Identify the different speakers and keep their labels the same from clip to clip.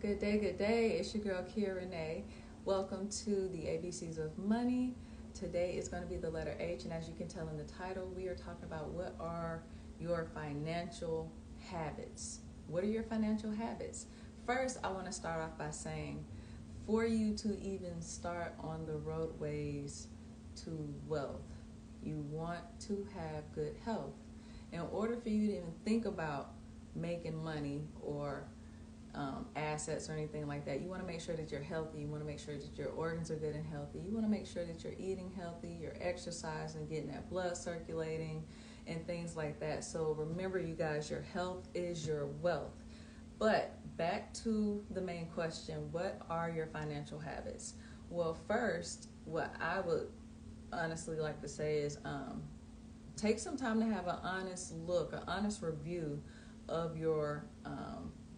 Speaker 1: Good day, good day. It's your girl Kia Renee. Welcome to the ABCs of Money. Today is going to be the letter H, and as you can tell in the title, we are talking about what are your financial habits. What are your financial habits? First, I want to start off by saying for you to even start on the roadways to wealth, you want to have good health. In order for you to even think about making money or assets or anything like that, you want to make sure that you're healthy. You want to make sure that your organs are good and healthy. You want to make sure that you're eating healthy, you're exercising, getting that blood circulating, and things like that. So remember, you guys, your health is your wealth. But back to the main question, what are your financial habits? Well, first, what I would honestly like to say is take some time to have an honest look, an honest review of your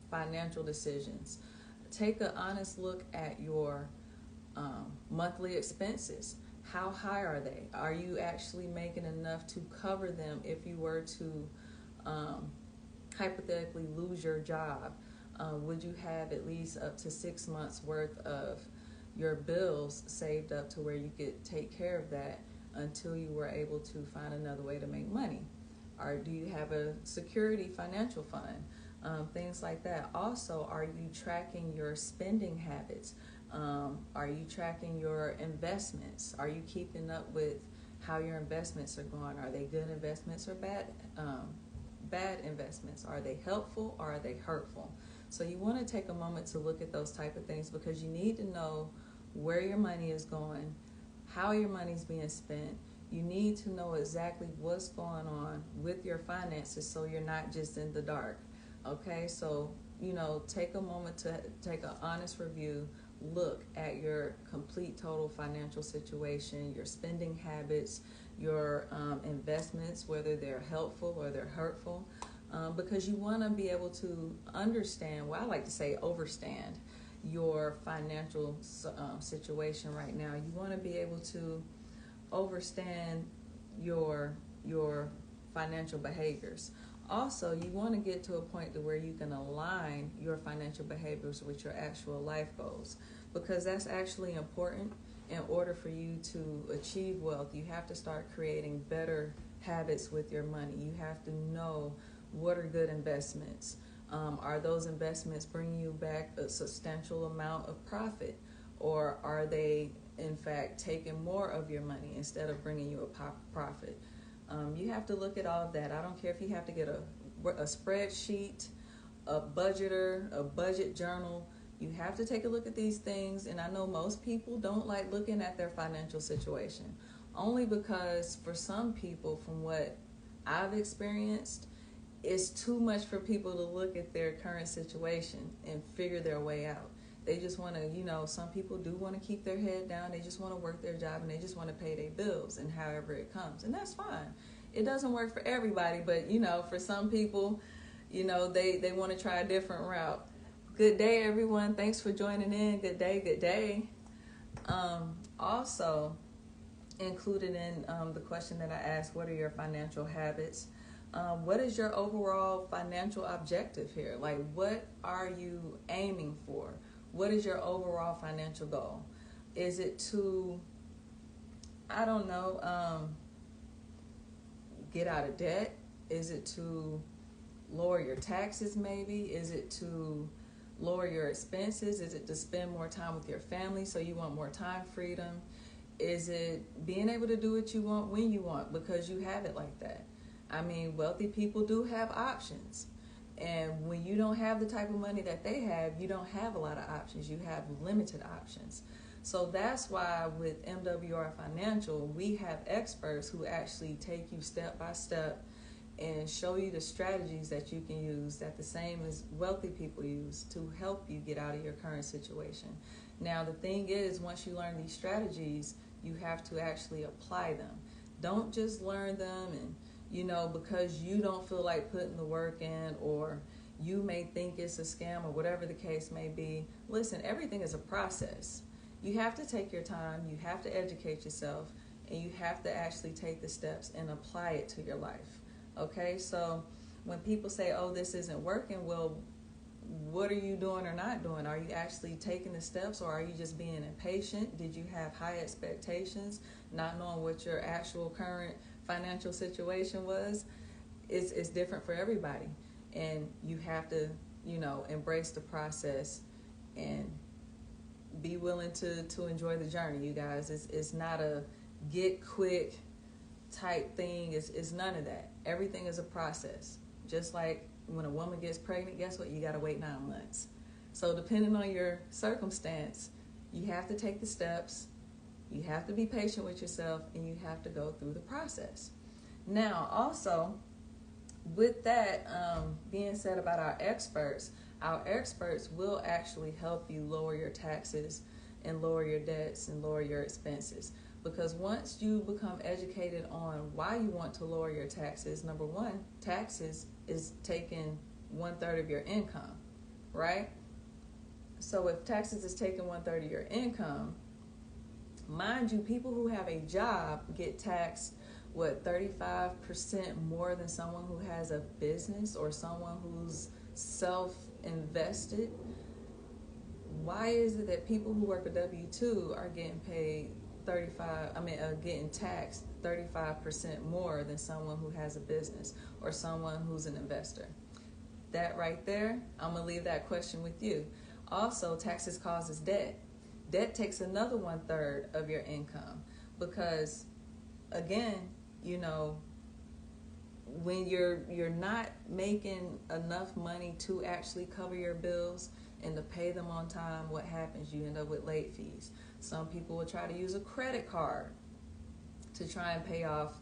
Speaker 1: financial decisions. Take an honest look at your monthly expenses. How high are they? Are you actually making enough to cover them if you were to hypothetically lose your job? Would you have at least up to 6 months worth of your bills saved up to where you could take care of that until you were able to find another way to make money? Or do you have a security financial fund? Things like that. Also, are you tracking your spending habits? Are you tracking your investments? Are you keeping up with how your investments are going? Are they good investments or bad investments? Are they helpful or are they hurtful? So you want to take a moment to look at those type of things because you need to know where your money is going, how your money is being spent. You need to know exactly what's going on with your finances so you're not just in the dark. Okay, so take a moment to take an honest review, look at your complete total financial situation, your spending habits, your investments, whether they're helpful or they're hurtful, because you want to be able to understand, well, I like to say overstand your financial situation right now. You want to be able to overstand your financial behaviors. Also, you want to get to a point to where you can align your financial behaviors with your actual life goals, because that's actually important. In order for you to achieve wealth, you have to start creating better habits with your money. You have to know what are good investments. Are those investments bringing you back a substantial amount of profit, or are they in fact taking more of your money instead of bringing you a profit? You have to look at all of that. I don't care if you have to get a spreadsheet, a budgeter, a budget journal. You have to take a look at these things. And I know most people don't like looking at their financial situation, only because for some people, from what I've experienced, it's too much for people to look at their current situation and figure their way out. They just want to, some people do want to keep their head down. They just want to work their job and they just want to pay their bills and however it comes. And that's fine. It doesn't work for everybody, but, for some people, they want to try a different route. Good day, everyone. Thanks for joining in. Good day, good day. Also, included in the question that I asked, what are your financial habits? What is your overall financial objective here? Like, what are you aiming for? What is your overall financial goal? Is it to, I don't know, get out of debt? Is it to lower your taxes maybe? Is it to lower your expenses? Is it to spend more time with your family so you want more time freedom? Is it being able to do what you want when you want because you have it like that? I mean, wealthy people do have options. And when you don't have the type of money that they have, you don't have a lot of options. You have limited options. So that's why with MWR Financial, we have experts who actually take you step by step and show you the strategies that you can use that the same as wealthy people use to help you get out of your current situation. Now, the thing is, once you learn these strategies, you have to actually apply them. Don't just learn them and because you don't feel like putting the work in, or you may think it's a scam, or whatever the case may be. Listen, everything is a process. You have to take your time, you have to educate yourself, and you have to actually take the steps and apply it to your life. Okay, so when people say, oh, this isn't working, well, what are you doing or not doing? Are you actually taking the steps, or are you just being impatient? Did you have high expectations, not knowing what your actual current financial situation was? It's different for everybody, and you have to, embrace the process and be willing to enjoy the journey, you guys. It's not a get quick type thing. It's none of that. Everything is a process. Just like when a woman gets pregnant, guess what? You got to wait 9 months. So depending on your circumstance, you have to take the steps, you have to be patient with yourself, and you have to go through the process. Now, also, with that being said about our experts will actually help you lower your taxes and lower your debts and lower your expenses. Because once you become educated on why you want to lower your taxes, number one, taxes is taking 1/3 of your income, right? So if taxes is taking 1/3 of your income, mind you, people who have a job get taxed 35% more than someone who has a business or someone who's self-invested. Why is it that people who work a W-2 are getting paid getting taxed 35% more than someone who has a business or someone who's an investor? That right there, I'm gonna leave that question with you. Also, taxes causes debt. Debt takes another 1/3 of your income, because again, when you're not making enough money to actually cover your bills and to pay them on time, what happens? You end up with late fees. Some people will try to use a credit card to try and pay off,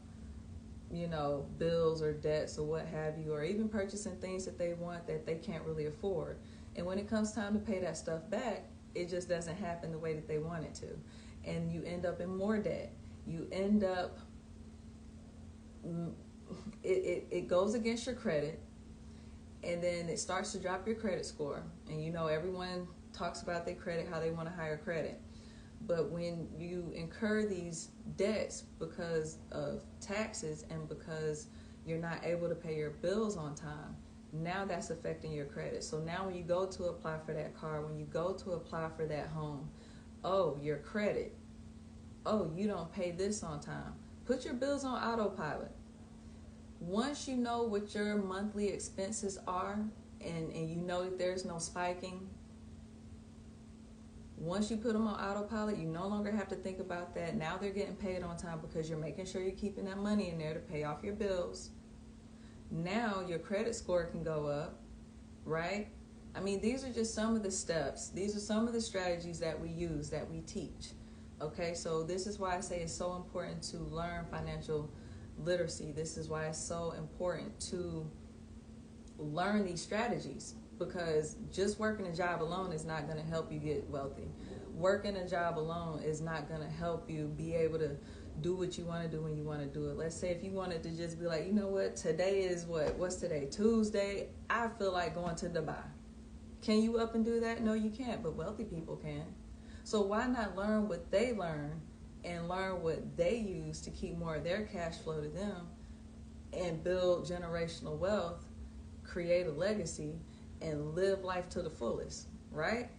Speaker 1: bills or debts or what have you, or even purchasing things that they want that they can't really afford. And when it comes time to pay that stuff back, it just doesn't happen the way that they want it to. And you end up in more debt. You end up, it goes against your credit, and then it starts to drop your credit score. And everyone talks about their credit, how they want a higher credit. But when you incur these debts because of taxes and because you're not able to pay your bills on time, now that's affecting your credit. So now when you go to apply for that car, when you go to apply for that home, your credit, you don't pay this on time. Put your bills on autopilot. Once you know what your monthly expenses are, and you know that there's no spiking, once you put them on autopilot, you no longer have to think about that. Now they're getting paid on time because you're making sure you're keeping that money in there to pay off your bills. Now your credit score can go up, right? I mean, these are just some of the steps. These are some of the strategies that we use, that we teach. Okay, so this is why I say it's so important to learn financial literacy. This is why it's so important to learn these strategies, because just working a job alone is not going to help you get wealthy. Working a job alone is not going to help you be able to do what you want to do when you want to do it. Let's say if you wanted to just be like, you know what, today is what's today? Tuesday. I feel like going to Dubai. Can you up and do that? No, you can't, but wealthy people can. So why not learn what they learn and learn what they use to keep more of their cash flow to them and build generational wealth, create a legacy, and live life to the fullest, right?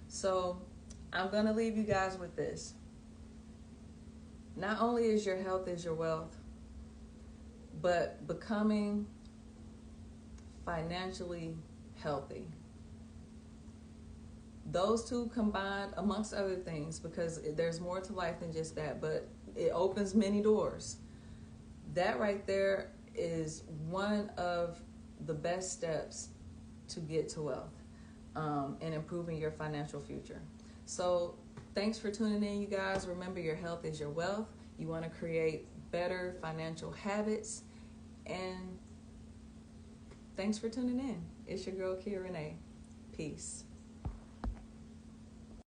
Speaker 1: So I'm going to leave you guys with this. Not only is your health is your wealth, but becoming financially healthy. Those two combined, amongst other things, because there's more to life than just that, but it opens many doors. That right there is one of the best steps to get to wealth and improving your financial future. So thanks for tuning in, you guys. Remember, your health is your wealth. You want to create better financial habits. And thanks for tuning in. It's your girl, Kia Renee. Peace.